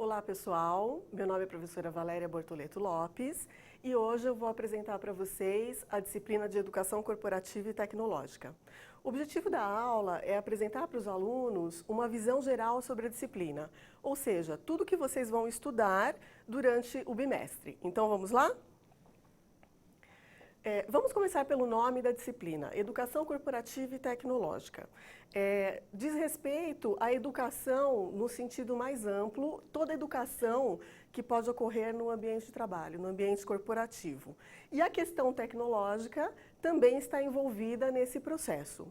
Olá pessoal, meu nome é professora Valéria Bortoleto Lopes e hoje eu vou apresentar para vocês a disciplina de Educação Corporativa e Tecnológica. O objetivo da aula é apresentar para os alunos uma visão geral sobre a disciplina, ou seja, tudo que vocês vão estudar durante o bimestre. Então vamos lá? Vamos começar pelo nome da disciplina, Educação Corporativa e Tecnológica. Diz respeito à educação no sentido mais amplo, toda educação que pode ocorrer no ambiente de trabalho, no ambiente corporativo. E a questão tecnológica também está envolvida nesse processo.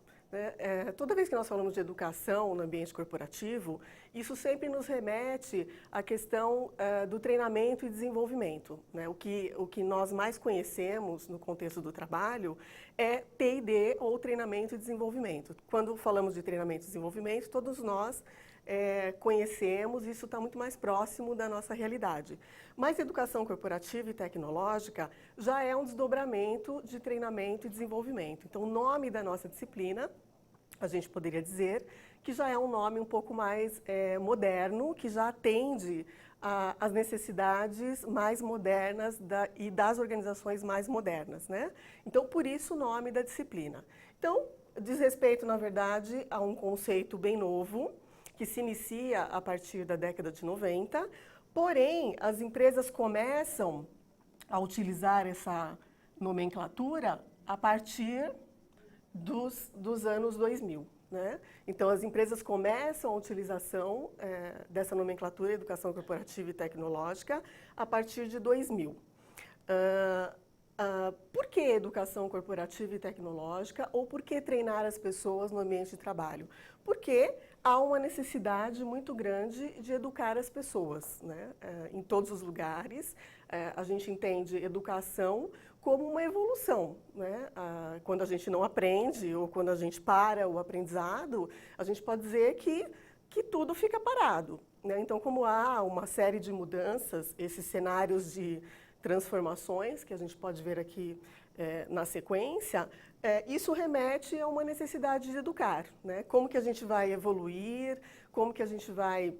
Toda vez que nós falamos de educação no ambiente corporativo, isso sempre nos remete à questão do treinamento e desenvolvimento. O que nós mais conhecemos no contexto do trabalho é T&D ou treinamento e desenvolvimento. Quando falamos de treinamento e desenvolvimento, todos nós conhecemos, isso está muito mais próximo da nossa realidade. Mas educação corporativa e tecnológica já é um desdobramento de treinamento e desenvolvimento. Então, o nome da nossa disciplina, a gente poderia dizer, que já é um nome um pouco mais moderno, que já atende às necessidades mais modernas e das organizações mais modernas, né? Então, por isso o nome da disciplina. Então, diz respeito, na verdade, a um conceito bem novo, que se inicia a partir da década de 90, porém, as empresas começam a utilizar essa nomenclatura a partir dos anos 2000. Né? Então, as empresas começam a utilização dessa nomenclatura, educação corporativa e tecnológica, a partir de 2000. Por que educação corporativa e tecnológica ou por que treinar as pessoas no ambiente de trabalho? Porque há uma necessidade muito grande de educar as pessoas, né? Em todos os lugares. A gente entende educação como uma evolução, né? Quando a gente não aprende ou quando a gente para o aprendizado, a gente pode dizer que tudo fica parado, né? Então, como há uma série de mudanças, esses cenários de transformações, que a gente pode ver aqui na sequência, isso remete a uma necessidade de educar, né? Como que a gente vai evoluir, como que a gente vai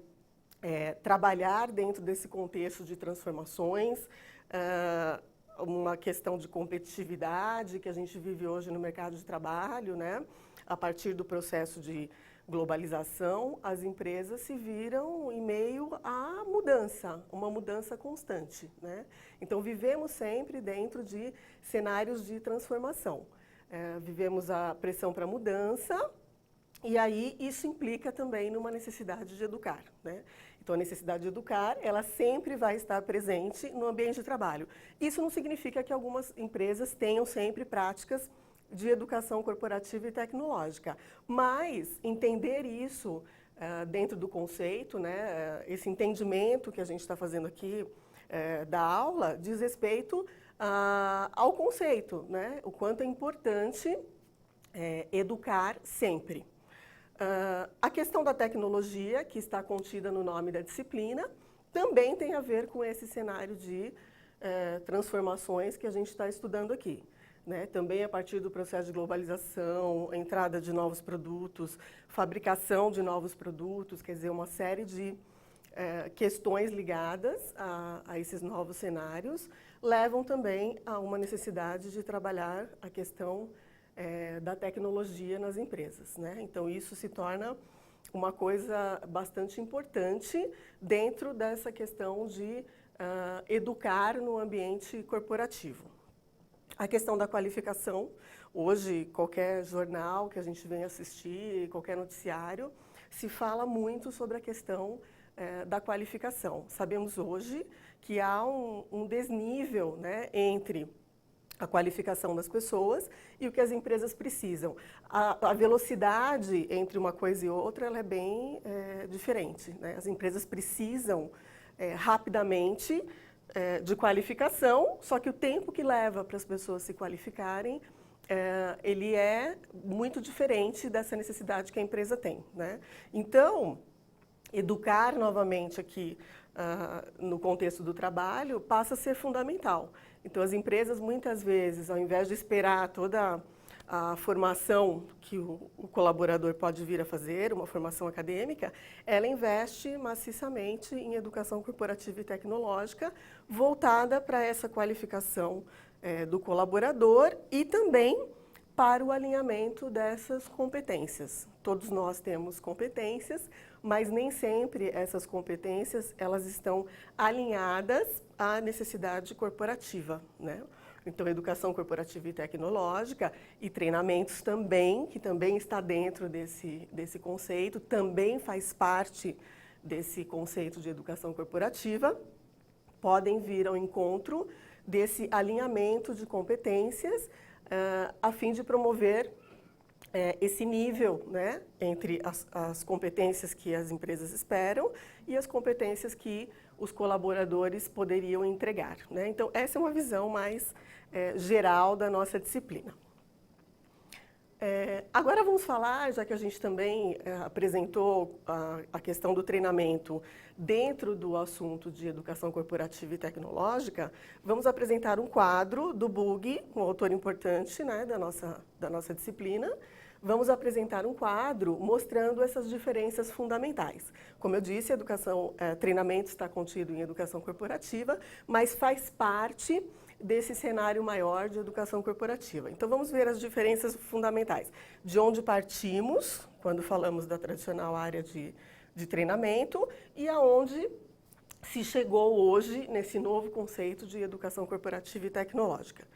trabalhar dentro desse contexto de transformações, uma questão de competitividade que a gente vive hoje no mercado de trabalho, né? A partir do processo de globalização, as empresas se viram em meio à mudança, uma mudança constante, né? Então, vivemos sempre dentro de cenários de transformação. Vivemos a pressão para mudança e aí isso implica também numa necessidade de educar, né? Então, a necessidade de educar, ela sempre vai estar presente no ambiente de trabalho. Isso não significa que algumas empresas tenham sempre práticas de educação corporativa e tecnológica, mas entender isso dentro do conceito, né, esse entendimento que a gente está fazendo aqui da aula, diz respeito ao conceito, né, o quanto é importante educar sempre. A questão da tecnologia, que está contida no nome da disciplina, também tem a ver com esse cenário de transformações que a gente está estudando aqui. Né? Também a partir do processo de globalização, entrada de novos produtos, fabricação de novos produtos, quer dizer, uma série de questões ligadas a esses novos cenários, levam também a uma necessidade de trabalhar a questão da tecnologia nas empresas, né? Então, isso se torna uma coisa bastante importante dentro dessa questão de educar no ambiente corporativo. A questão da qualificação, hoje, qualquer jornal que a gente venha assistir, qualquer noticiário, se fala muito sobre a questão da qualificação. Sabemos hoje que há um desnível, né, entre a qualificação das pessoas e o que as empresas precisam. A velocidade entre uma coisa e outra ela é bem diferente, né? As empresas precisam rapidamente de qualificação, só que o tempo que leva para as pessoas se qualificarem, ele é muito diferente dessa necessidade que a empresa tem, né? Então, educar novamente aqui no contexto do trabalho passa a ser fundamental. Então, as empresas, muitas vezes, ao invés de esperar toda a formação que o colaborador pode vir a fazer, uma formação acadêmica, ela investe maciçamente em educação corporativa e tecnológica, voltada para essa qualificação do colaborador e também para o alinhamento dessas competências. Todos nós temos competências, mas nem sempre essas competências elas estão alinhadas à necessidade corporativa, né? Então, educação corporativa e tecnológica e treinamentos também, que também está dentro desse conceito, também faz parte desse conceito de educação corporativa, podem vir ao encontro desse alinhamento de competências a fim de promover esse nível, né, entre as competências que as empresas esperam e as competências que os colaboradores poderiam entregar, né? Então, essa é uma visão mais geral da nossa disciplina. Agora vamos falar, já que a gente também apresentou a questão do treinamento dentro do assunto de educação corporativa e tecnológica, vamos apresentar um quadro do Bug, um autor importante, né, da nossa disciplina. Vamos apresentar um quadro mostrando essas diferenças fundamentais. Como eu disse, treinamento está contido em educação corporativa, mas faz parte desse cenário maior de educação corporativa. Então, vamos ver as diferenças fundamentais. De onde partimos, quando falamos da tradicional área de treinamento, e aonde se chegou hoje nesse novo conceito de educação corporativa e tecnológica.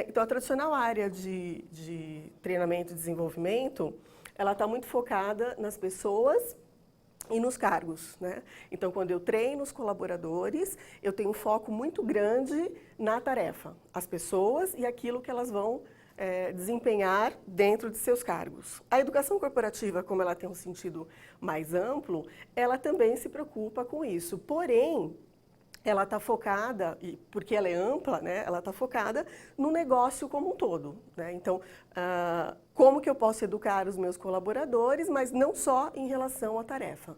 Então, a tradicional área de treinamento e desenvolvimento, ela está muito focada nas pessoas e nos cargos, né? Então, quando eu treino os colaboradores, eu tenho um foco muito grande na tarefa, as pessoas e aquilo que elas vão desempenhar dentro de seus cargos. A educação corporativa, como ela tem um sentido mais amplo, ela também se preocupa com isso, porém, ela está focada, e porque ela é ampla, né, ela está focada no negócio como um todo, né? Então, como que eu posso educar os meus colaboradores, mas não só em relação à tarefa.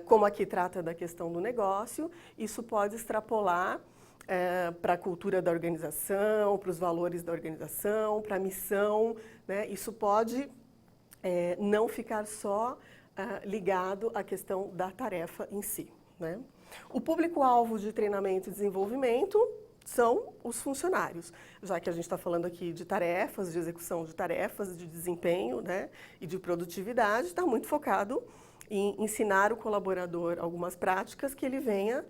Como aqui trata da questão do negócio, isso pode extrapolar para a cultura da organização, para os valores da organização, para a missão, né? Isso pode não ficar só ligado à questão da tarefa em si, né? O público-alvo de treinamento e desenvolvimento são os funcionários, já que a gente está falando aqui de tarefas, de execução de tarefas, de desempenho, né, e de produtividade, está muito focado em ensinar o colaborador algumas práticas que ele venha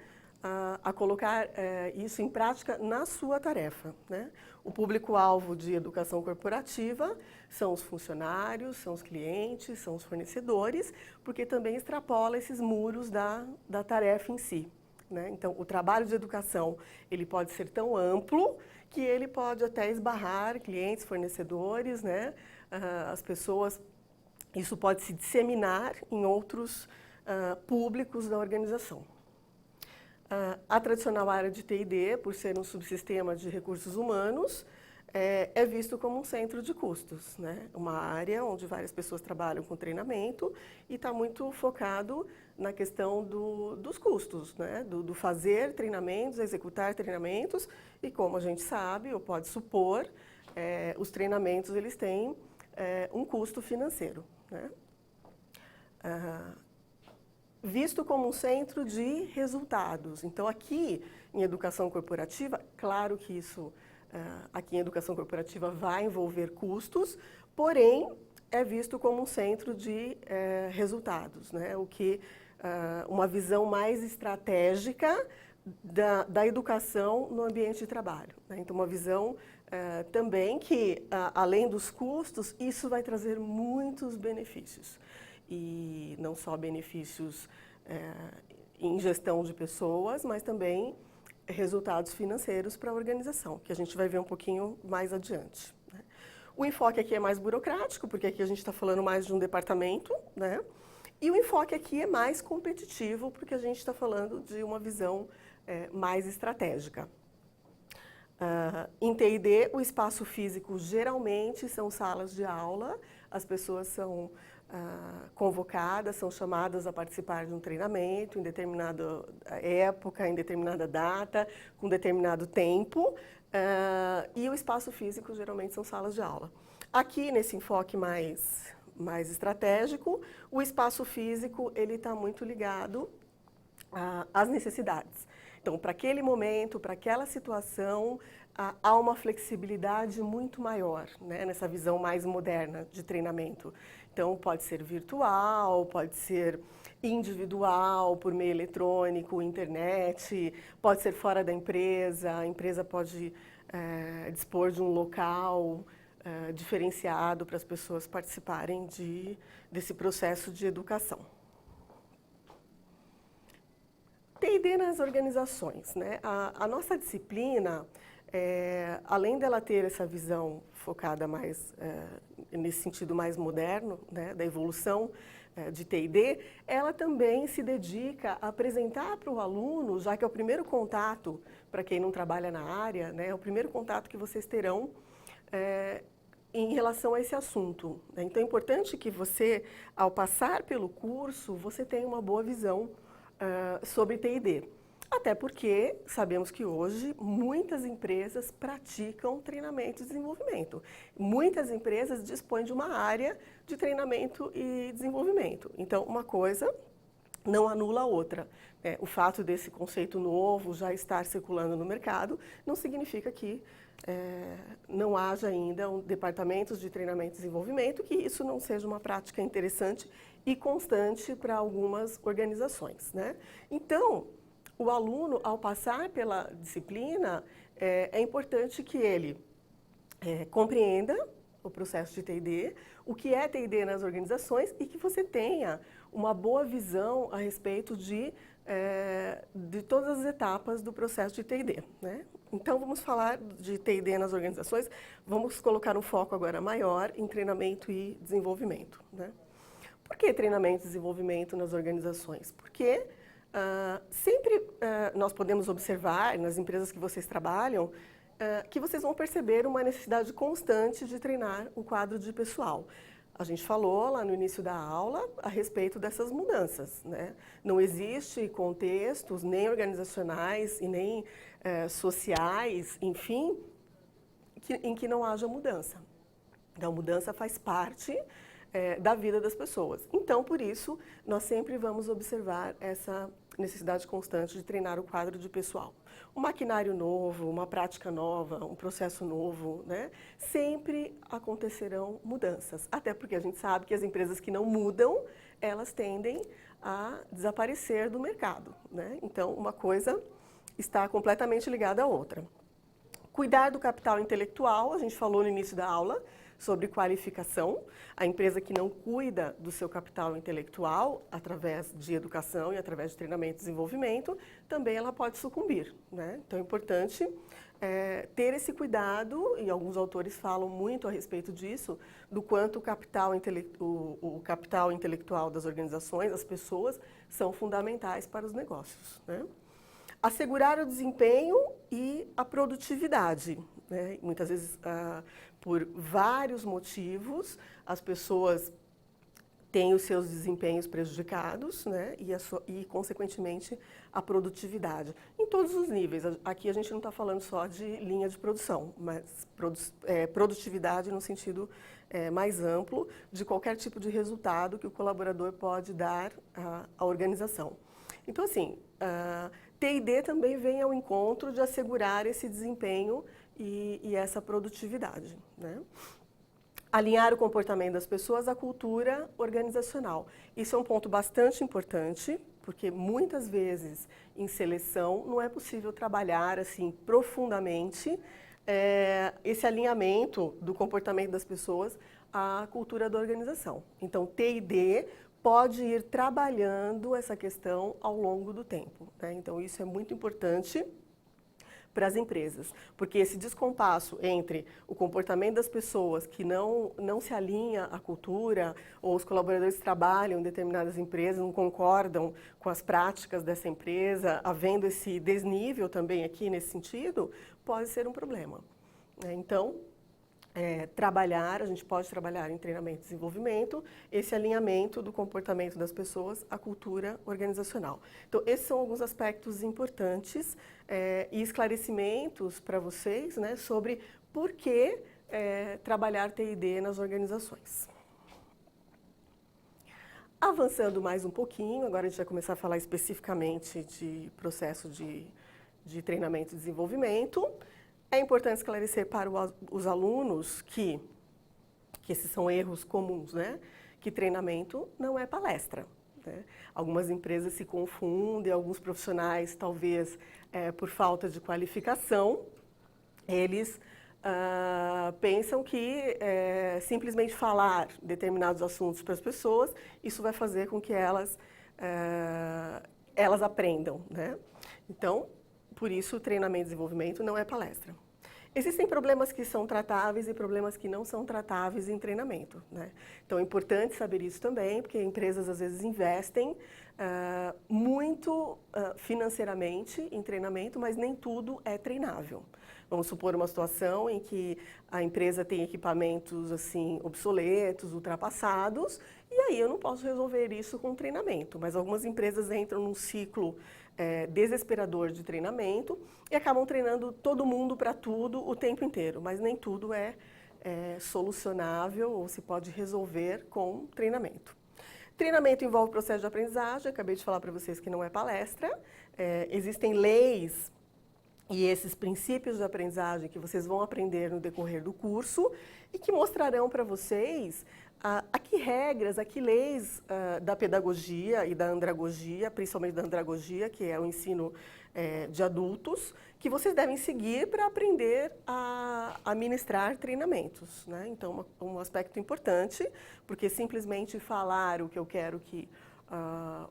a colocar isso em prática na sua tarefa, né? O público-alvo de educação corporativa são os funcionários, são os clientes, são os fornecedores, porque também extrapola esses muros da tarefa em si, né? Então, o trabalho de educação ele pode ser tão amplo que ele pode até esbarrar clientes, fornecedores, né? As pessoas, isso pode se disseminar em outros públicos da organização. A tradicional área de T&D, por ser um subsistema de recursos humanos, é visto como um centro de custos, né? Uma área onde várias pessoas trabalham com treinamento e está muito focado na questão dos custos, né? Do fazer treinamentos, executar treinamentos e, como a gente sabe ou pode supor, os treinamentos eles têm um custo financeiro, né? Visto como um centro de resultados. Então, aqui em educação corporativa, claro que isso, aqui em educação corporativa vai envolver custos, porém, é visto como um centro de resultados, né? O que, uma visão mais estratégica da educação no ambiente de trabalho, né? Então, uma visão também que, além dos custos, isso vai trazer muitos benefícios. E não só benefícios em gestão de pessoas, mas também resultados financeiros para a organização, que a gente vai ver um pouquinho mais adiante, né? O enfoque aqui é mais burocrático, porque aqui a gente está falando mais de um departamento, né? E o enfoque aqui é mais competitivo, porque a gente está falando de uma visão mais estratégica. Em T&D, o espaço físico geralmente são salas de aula, as pessoas são convocadas, são chamadas a participar de um treinamento em determinada época, em determinada data, com determinado tempo, e o espaço físico geralmente são salas de aula. Aqui, nesse enfoque mais estratégico, o espaço físico ele está muito ligado às necessidades. Então, para aquele momento, para aquela situação, há uma flexibilidade muito maior, né, nessa visão mais moderna de treinamento. Então, pode ser virtual, pode ser individual, por meio eletrônico, internet, pode ser fora da empresa, a empresa pode dispor de um local diferenciado para as pessoas participarem desse processo de educação. T&D nas organizações, né? A nossa disciplina, além dela ter essa visão focada mais nesse sentido mais moderno, né, da evolução de T&D, ela também se dedica a apresentar para o aluno, já que é o primeiro contato, para quem não trabalha na área, né, é o primeiro contato que vocês terão em relação a esse assunto. Né? Então é importante que você, ao passar pelo curso, você tenha uma boa visão sobre T&D. Até porque sabemos que hoje muitas empresas praticam treinamento e desenvolvimento. Muitas empresas dispõem de uma área de treinamento e desenvolvimento. Então, uma coisa não anula a outra. O fato desse conceito novo já estar circulando no mercado não significa que não haja ainda departamentos de treinamento e desenvolvimento, que isso não seja uma prática interessante e constante para algumas organizações, né? Então, o aluno, ao passar pela disciplina, é importante que ele compreenda o processo de T&D, o que é T&D nas organizações e que você tenha uma boa visão a respeito de todas as etapas do processo de T&D, né? Então, vamos falar de T&D nas organizações, vamos colocar um foco agora maior em treinamento e desenvolvimento, né? Por que treinamento e desenvolvimento nas organizações? Porque sempre nós podemos observar, nas empresas que vocês trabalham, que vocês vão perceber uma necessidade constante de treinar o quadro de pessoal. A gente falou lá no início da aula a respeito dessas mudanças, né? Não existe contextos nem organizacionais e nem sociais, enfim, em que não haja mudança. Então, a mudança faz parte da vida das pessoas. Então, por isso, nós sempre vamos observar essa necessidade constante de treinar o quadro de pessoal. Um maquinário novo, uma prática nova, um processo novo, né? Sempre acontecerão mudanças. Até porque a gente sabe que as empresas que não mudam, elas tendem a desaparecer do mercado, né? Então, uma coisa está completamente ligada à outra. Cuidar do capital intelectual, a gente falou no início da aula, sobre qualificação. A empresa que não cuida do seu capital intelectual, através de educação e através de treinamento e desenvolvimento, também ela pode sucumbir, né? Então é importante ter esse cuidado, e alguns autores falam muito a respeito disso, do quanto o capital intelectual das organizações, as pessoas, são fundamentais para os negócios, né? Assegurar o desempenho e a produtividade, né? Muitas vezes, por vários motivos, as pessoas têm os seus desempenhos prejudicados, né? E, consequentemente, a produtividade. Em todos os níveis. Aqui a gente não está falando só de linha de produção, mas produtividade no sentido mais amplo de qualquer tipo de resultado que o colaborador pode dar à organização. Então, assim, T&D também vem ao encontro de assegurar esse desempenho e essa produtividade, né? Alinhar o comportamento das pessoas à cultura organizacional. Isso é um ponto bastante importante, porque muitas vezes em seleção não é possível trabalhar assim profundamente esse alinhamento do comportamento das pessoas à cultura da organização. Então, T&D pode ir trabalhando essa questão ao longo do tempo, né? Então, isso é muito importante para as empresas, porque esse descompasso entre o comportamento das pessoas que não se alinha à cultura, ou os colaboradores que trabalham em determinadas empresas não concordam com as práticas dessa empresa, havendo esse desnível também aqui nesse sentido, pode ser um problema, né? Então, a gente pode trabalhar em treinamento e desenvolvimento, esse alinhamento do comportamento das pessoas à cultura organizacional. Então, esses são alguns aspectos importantes e esclarecimentos para vocês, né, sobre por que trabalhar TI&D nas organizações. Avançando mais um pouquinho, agora a gente vai começar a falar especificamente de processo de treinamento e desenvolvimento. É importante esclarecer para os alunos que esses são erros comuns, né? Que treinamento não é palestra. Né? Algumas empresas se confundem, alguns profissionais, talvez por falta de qualificação, eles pensam que simplesmente falar determinados assuntos para as pessoas, isso vai fazer com que elas aprendam. Né? Então, por isso, o treinamento e desenvolvimento não é palestra. Existem problemas que são tratáveis e problemas que não são tratáveis em treinamento. Né? Então, é importante saber isso também, porque empresas às vezes investem muito financeiramente em treinamento, mas nem tudo é treinável. Vamos supor uma situação em que a empresa tem equipamentos assim obsoletos, ultrapassados, e aí eu não posso resolver isso com treinamento. Mas algumas empresas entram num ciclo desesperador de treinamento e acabam treinando todo mundo para tudo o tempo inteiro, mas nem tudo é solucionável ou se pode resolver com treinamento. Treinamento envolve processo de aprendizagem, acabei de falar para vocês que não é palestra, existem leis e esses princípios de aprendizagem que vocês vão aprender no decorrer do curso e que mostrarão para vocês a que regras, a que leis da pedagogia e da andragogia, principalmente da andragogia, que é o ensino de adultos, que vocês devem seguir para aprender a ministrar treinamentos. Né? Então, um aspecto importante, porque simplesmente falar o que eu quero que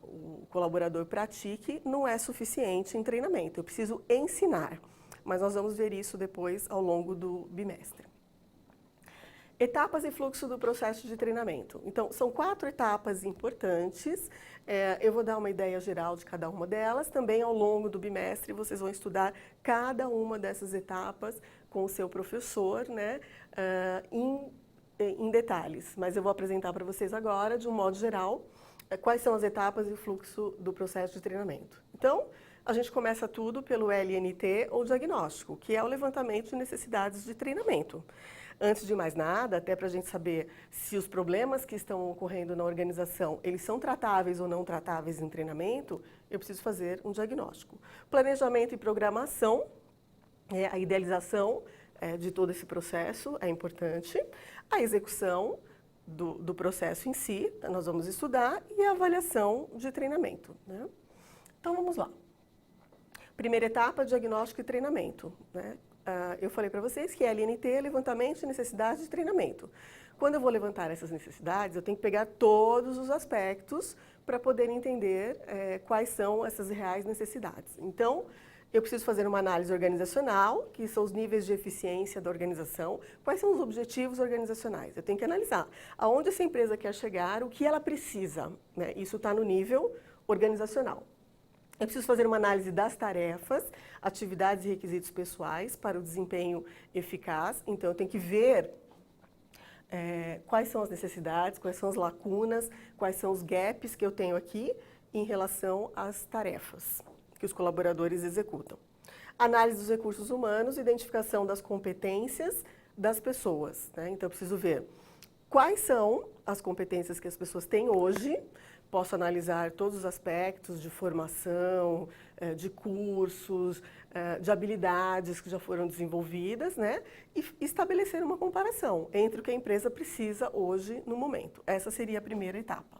o colaborador pratique não é suficiente em treinamento. Eu preciso ensinar, mas nós vamos ver isso depois ao longo do bimestre. Etapas e fluxo do processo de treinamento. Então, são 4 etapas importantes. Eu vou dar uma ideia geral de cada uma delas. Também, ao longo do bimestre, vocês vão estudar cada uma dessas etapas com o seu professor, né, em detalhes. Mas eu vou apresentar para vocês agora, de um modo geral, quais são as etapas e o fluxo do processo de treinamento. Então, a gente começa tudo pelo LNT, ou diagnóstico, que é o levantamento de necessidades de treinamento. Antes de mais nada, até para a gente saber se os problemas que estão ocorrendo na organização, eles são tratáveis ou não tratáveis em treinamento, eu preciso fazer um diagnóstico. Planejamento e programação, a idealização de todo esse processo é importante. A execução do processo em si, nós vamos estudar, e a avaliação de treinamento. Né? Então, vamos lá. Primeira etapa, diagnóstico e treinamento. Né? Eu falei para vocês que LNT é levantamento de necessidades de treinamento. Quando eu vou levantar essas necessidades, eu tenho que pegar todos os aspectos para poder entender quais são essas reais necessidades. Então, eu preciso fazer uma análise organizacional, que são os níveis de eficiência da organização, quais são os objetivos organizacionais. Eu tenho que analisar aonde essa empresa quer chegar, o que ela precisa. Né? Isso está no nível organizacional. Eu preciso fazer uma análise das tarefas, atividades e requisitos pessoais para o desempenho eficaz. Então, eu tenho que ver quais são as necessidades, quais são as lacunas, quais são os gaps que eu tenho aqui em relação às tarefas que os colaboradores executam. Análise dos recursos humanos, identificação das competências das pessoas. Né? Então, eu preciso ver quais são as competências que as pessoas têm hoje. Posso analisar todos os aspectos de formação, de cursos, de habilidades que já foram desenvolvidas, né? E estabelecer uma comparação entre o que a empresa precisa hoje no momento. Essa seria a primeira etapa.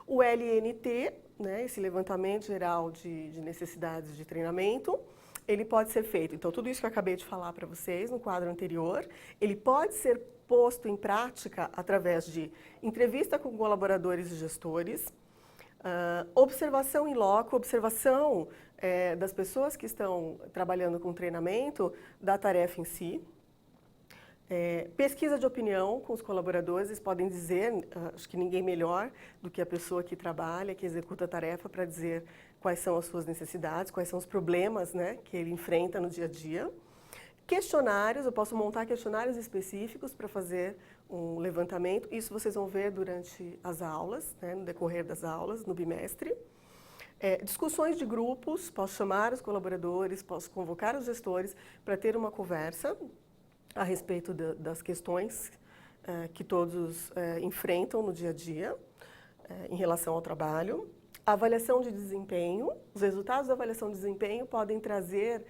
O LNT, né, esse levantamento geral de necessidades de treinamento, ele pode ser feito. Então, tudo isso que eu acabei de falar para vocês no quadro anterior, ele pode ser posto em prática através de entrevista com colaboradores e gestores, observação em loco, observação das pessoas que estão trabalhando com treinamento da tarefa em si, pesquisa de opinião com os colaboradores. Eles podem dizer, acho que ninguém melhor do que a pessoa que trabalha, que executa a tarefa, para dizer quais são as suas necessidades, quais são os problemas, né, que ele enfrenta no dia a dia. Questionários, eu posso montar questionários específicos para fazer um levantamento. Isso vocês vão ver durante as aulas, né, no decorrer das aulas, no bimestre. Discussões de grupos, posso chamar os colaboradores, posso convocar os gestores para ter uma conversa. a respeito das questões que todos enfrentam no dia a dia em relação ao trabalho. A avaliação de desempenho, os resultados da avaliação de desempenho podem trazer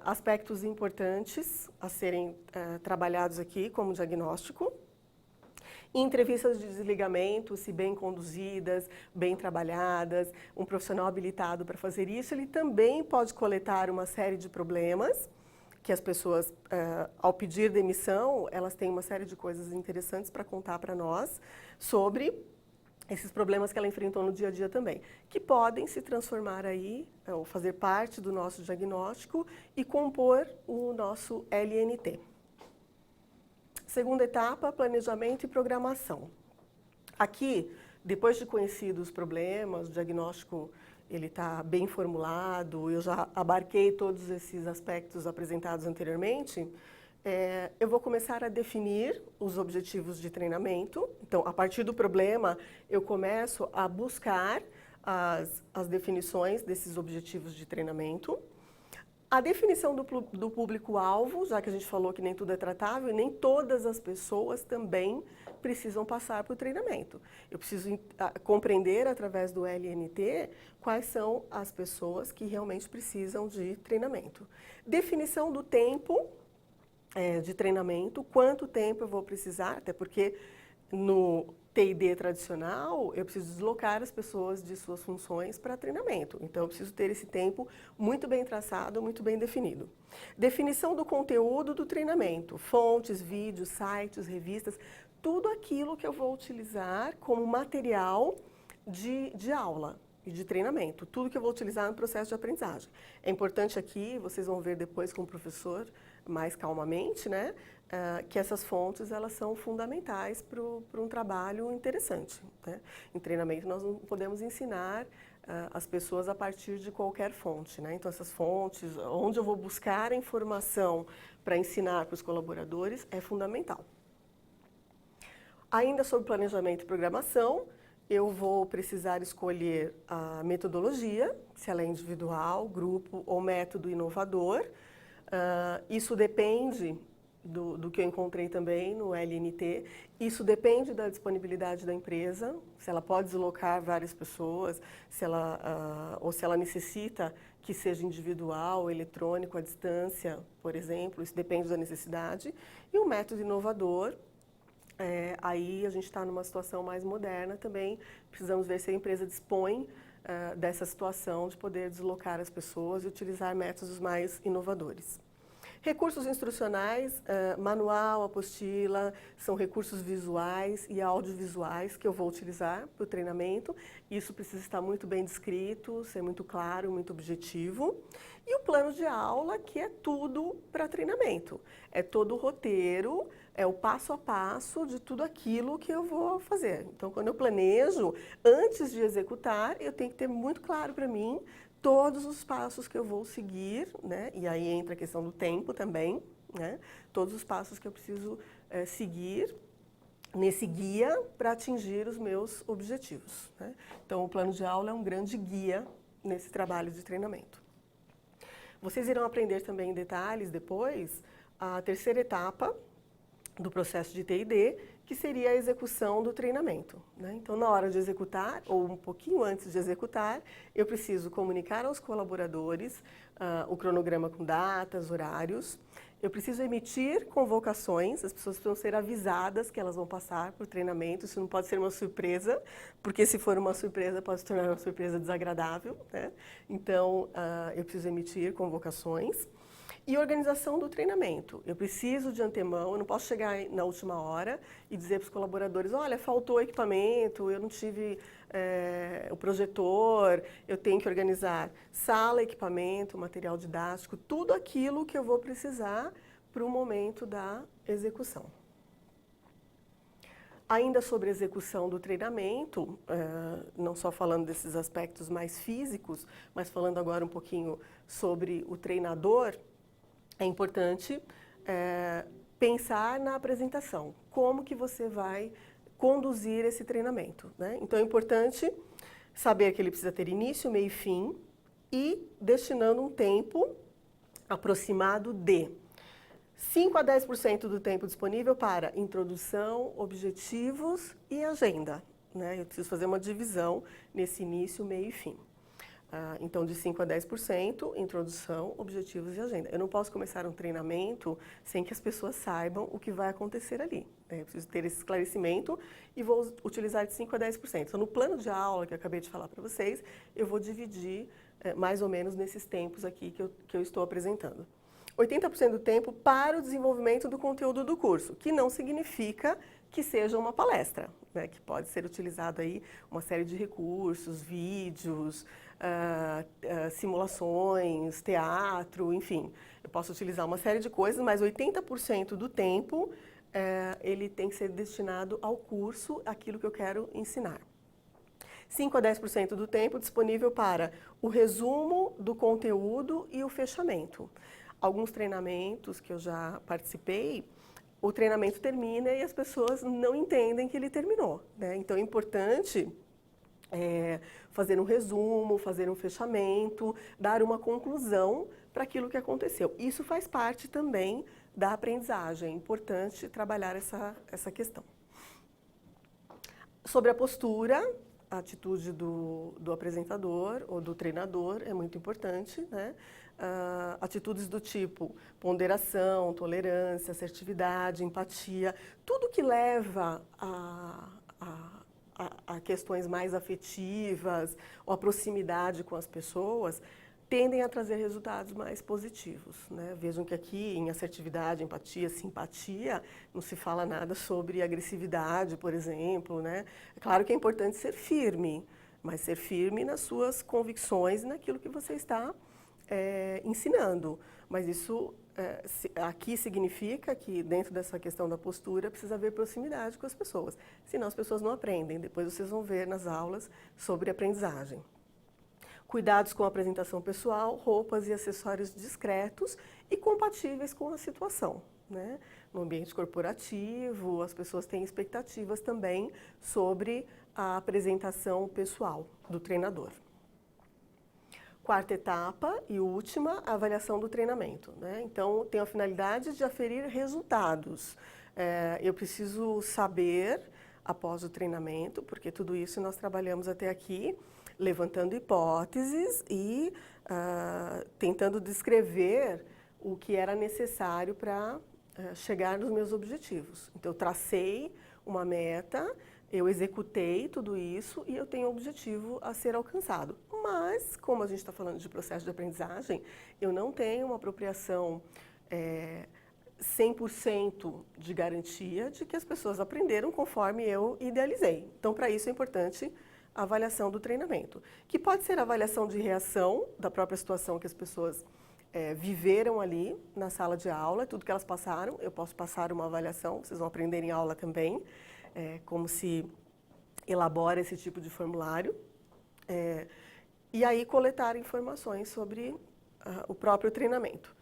aspectos importantes a serem trabalhados aqui como diagnóstico. Entrevistas de desligamento, se bem conduzidas, bem trabalhadas, um profissional habilitado para fazer isso, ele também pode coletar uma série de problemas que as pessoas, ao pedir demissão, elas têm uma série de coisas interessantes para contar para nós sobre esses problemas que ela enfrentou no dia a dia também, que podem se transformar aí, ou fazer parte do nosso diagnóstico e compor o nosso LNT. Segunda etapa, planejamento e programação. Aqui, depois de conhecidos os problemas, o diagnóstico ele está bem formulado, eu já abarquei todos esses aspectos apresentados anteriormente, eu vou começar a definir os objetivos de treinamento. Então, a partir do problema, eu começo a buscar as definições desses objetivos de treinamento. A definição do público-alvo, já que a gente falou que nem tudo é tratável, e nem todas as pessoas também precisam passar por treinamento. Eu preciso compreender, através do LNT, quais são as pessoas que realmente precisam de treinamento. Definição do tempo de treinamento, quanto tempo eu vou precisar, até porque no TID tradicional, eu preciso deslocar as pessoas de suas funções para treinamento. Então, eu preciso ter esse tempo muito bem traçado, muito bem definido. Definição do conteúdo do treinamento, fontes, vídeos, sites, revistas, tudo aquilo que eu vou utilizar como material de aula e de treinamento, tudo que eu vou utilizar no processo de aprendizagem. É importante aqui, vocês vão ver depois com o professor, mais calmamente, né, que essas fontes elas são fundamentais para um trabalho interessante, né? Em treinamento nós não podemos ensinar as pessoas a partir de qualquer fonte, né? Então essas fontes, onde eu vou buscar a informação para ensinar para os colaboradores é fundamental. Ainda sobre planejamento e programação, eu vou precisar escolher a metodologia, se ela é individual, grupo ou método inovador. Isso depende do que eu encontrei também no LNT. Isso depende da disponibilidade da empresa, se ela pode deslocar várias pessoas, ou se ela necessita que seja individual, eletrônico, à distância, por exemplo. Isso depende da necessidade. E o método inovador, aí a gente está numa situação mais moderna também. Precisamos ver se a empresa dispõe dessa situação de poder deslocar as pessoas e utilizar métodos mais inovadores. Recursos instrucionais, manual, apostila, são recursos visuais e audiovisuais que eu vou utilizar para o treinamento. Isso precisa estar muito bem descrito, ser muito claro, muito objetivo. E o plano de aula, que é tudo para treinamento. É todo o roteiro, é o passo a passo de tudo aquilo que eu vou fazer. Então, quando eu planejo, antes de executar, eu tenho que ter muito claro para mim todos os passos que eu vou seguir, né? E aí entra a questão do tempo também, né? Todos os passos que eu preciso seguir nesse guia para atingir os meus objetivos, né? Então, o plano de aula é um grande guia nesse trabalho de treinamento. Vocês irão aprender também em detalhes depois a terceira etapa do processo de TID, que seria a execução do treinamento, né? Então, na hora de executar, ou um pouquinho antes de executar, eu preciso comunicar aos colaboradores o cronograma com datas, horários. Eu preciso emitir convocações, as pessoas precisam ser avisadas que elas vão passar por treinamento. Isso não pode ser uma surpresa, porque se for uma surpresa, pode se tornar uma surpresa desagradável, né? Então, eu preciso emitir convocações. E organização do treinamento. Eu preciso de antemão, eu não posso chegar na última hora e dizer para os colaboradores, olha, faltou equipamento, eu não tive o projetor, eu tenho que organizar sala, equipamento, material didático, tudo aquilo que eu vou precisar para o momento da execução. Ainda sobre a execução do treinamento, não só falando desses aspectos mais físicos, mas falando agora um pouquinho sobre o treinador, é importante pensar na apresentação, como que você vai conduzir esse treinamento, né? Então, é importante saber que ele precisa ter início, meio e fim e destinando um tempo aproximado de 5 a 10% do tempo disponível para introdução, objetivos e agenda, né? Eu preciso fazer uma divisão nesse início, meio e fim. Então, de 5 a 10%, introdução, objetivos e agenda. Eu não posso começar um treinamento sem que as pessoas saibam o que vai acontecer ali, né? Eu preciso ter esse esclarecimento e vou utilizar de 5 a 10%. Então, no plano de aula que eu acabei de falar para vocês, eu vou dividir mais ou menos nesses tempos aqui que eu estou apresentando. 80% do tempo para o desenvolvimento do conteúdo do curso, que não significa que seja uma palestra, né? Que pode ser utilizado aí uma série de recursos, vídeos, simulações, teatro, enfim. Eu posso utilizar uma série de coisas, mas 80% do tempo ele tem que ser destinado ao curso, aquilo que eu quero ensinar. 5 a 10% do tempo disponível para o resumo do conteúdo e o fechamento. Alguns treinamentos que eu já participei, o treinamento termina e as pessoas não entendem que ele terminou, né? Então é importante fazer um resumo, fazer um fechamento, dar uma conclusão para aquilo que aconteceu. Isso faz parte também da aprendizagem, é importante trabalhar essa questão. Sobre a postura, a atitude do apresentador ou do treinador é muito importante, né? Atitudes do tipo ponderação, tolerância, assertividade, empatia, tudo que leva a questões mais afetivas ou a proximidade com as pessoas tendem a trazer resultados mais positivos, né? Vejam que aqui em assertividade, empatia, simpatia, não se fala nada sobre agressividade, por exemplo, né? É claro que é importante ser firme, mas ser firme nas suas convicções e naquilo que você está ensinando. Mas isso aqui significa que dentro dessa questão da postura precisa haver proximidade com as pessoas, senão as pessoas não aprendem. Depois vocês vão ver nas aulas sobre aprendizagem. Cuidados com a apresentação pessoal, roupas e acessórios discretos e compatíveis com a situação, né? No ambiente corporativo, as pessoas têm expectativas também sobre a apresentação pessoal do treinador. Quarta etapa e última, a avaliação do treinamento, né? Então, tem a finalidade de aferir resultados. Eu preciso saber, após o treinamento, porque tudo isso nós trabalhamos até aqui, levantando hipóteses e tentando descrever o que era necessário para chegar nos meus objetivos. Então, eu tracei uma meta, eu executei tudo isso e eu tenho um objetivo a ser alcançado. Mas, como a gente está falando de processo de aprendizagem, eu não tenho uma apropriação 100% de garantia de que as pessoas aprenderam conforme eu idealizei. Então, para isso é importante a avaliação do treinamento, que pode ser a avaliação de reação da própria situação que as pessoas viveram ali na sala de aula, tudo que elas passaram. Eu posso passar uma avaliação, vocês vão aprender em aula também, como se elabora esse tipo de formulário, e aí coletar informações sobre o próprio treinamento.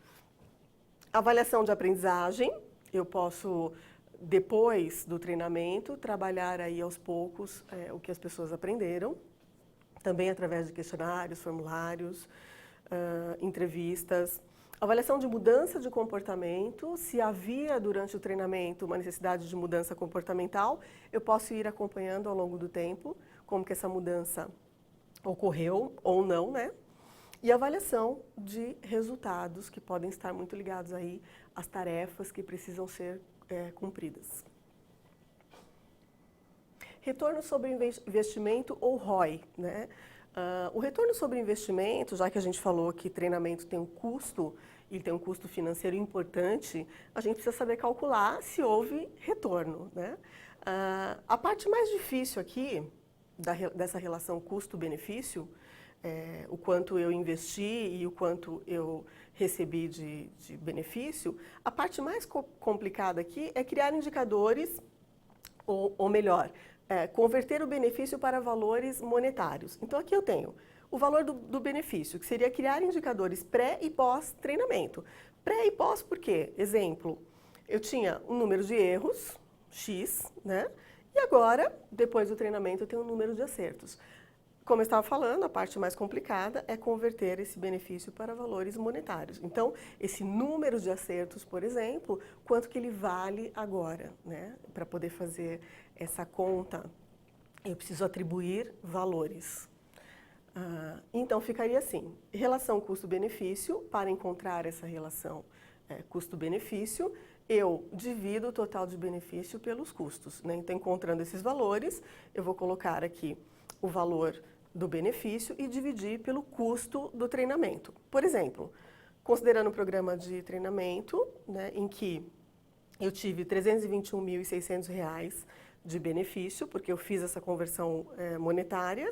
Avaliação de aprendizagem, eu posso, depois do treinamento, trabalhar aí aos poucos o que as pessoas aprenderam, também através de questionários, formulários, entrevistas. Avaliação de mudança de comportamento, se havia durante o treinamento uma necessidade de mudança comportamental, eu posso ir acompanhando ao longo do tempo como que essa mudança ocorreu ou não, né? E avaliação de resultados, que podem estar muito ligados aí às tarefas que precisam ser cumpridas. Retorno sobre investimento ou ROI, né? O retorno sobre investimento, já que a gente falou que treinamento tem um custo, e tem um custo financeiro importante, a gente precisa saber calcular se houve retorno, né? A parte mais difícil aqui, dessa relação custo-benefício, o quanto eu investi e o quanto eu recebi de benefício, a parte mais complicada aqui é criar indicadores, ou melhor, converter o benefício para valores monetários. Então, aqui eu tenho o valor do benefício, que seria criar indicadores pré e pós-treinamento. Pré e pós por quê? Exemplo, eu tinha um número de erros, X, né? E agora, depois do treinamento, eu tenho um número de acertos. como eu estava falando, a parte mais complicada é converter esse benefício para valores monetários. Então, esse número de acertos, por exemplo, quanto que ele vale agora, né? Para poder fazer essa conta, eu preciso atribuir valores. Então, ficaria assim, relação custo-benefício. Para encontrar essa relação custo-benefício, eu divido o total de benefício pelos custos, né? Então, encontrando esses valores, eu vou colocar aqui o valor do benefício e dividir pelo custo do treinamento. Por exemplo, considerando um programa de treinamento, né, em que eu tive R$ 321.600 de benefício, porque eu fiz essa conversão monetária,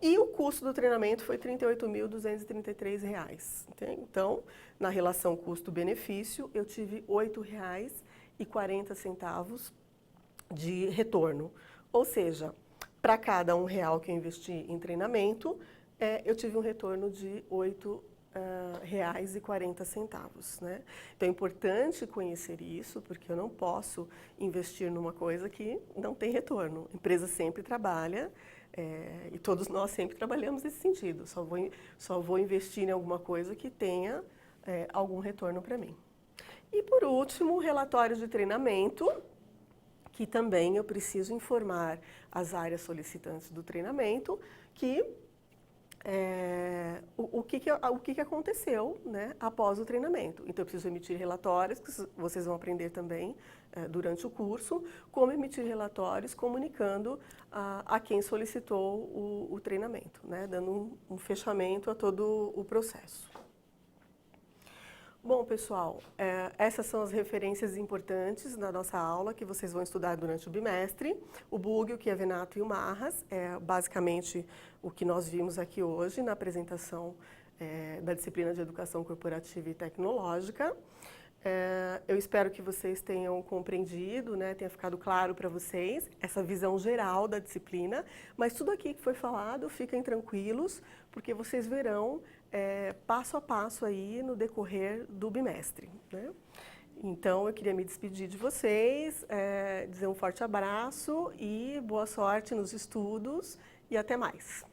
e o custo do treinamento foi R$ 38.233. Então, na relação custo-benefício, eu tive R$ 8,40 de retorno. Ou seja, para cada R$ 1 que eu investi em treinamento, eu tive um retorno de R$ 8,40, né? Então é importante conhecer isso, porque eu não posso investir numa coisa que não tem retorno. A empresa sempre trabalha, e todos nós sempre trabalhamos nesse sentido. Só vou investir em alguma coisa que tenha algum retorno para mim. E por último, relatórios de treinamento, que também eu preciso informar as áreas solicitantes do treinamento que o que aconteceu, né, após o treinamento. Então, eu preciso emitir relatórios, que vocês vão aprender também durante o curso, como emitir relatórios comunicando a quem solicitou o treinamento, né, dando um fechamento a todo o processo. Bom, pessoal, essas são as referências importantes da nossa aula que vocês vão estudar durante o bimestre. O Bugel, o Chiavenato e o Marras é basicamente o que nós vimos aqui hoje na apresentação da disciplina de Educação Corporativa e Tecnológica. Eu espero que vocês tenham compreendido, né, tenha ficado claro para vocês essa visão geral da disciplina, mas tudo aqui que foi falado, fiquem tranquilos, porque vocês verão passo a passo aí no decorrer do bimestre, né? Então, eu queria me despedir de vocês, dizer um forte abraço e boa sorte nos estudos e até mais.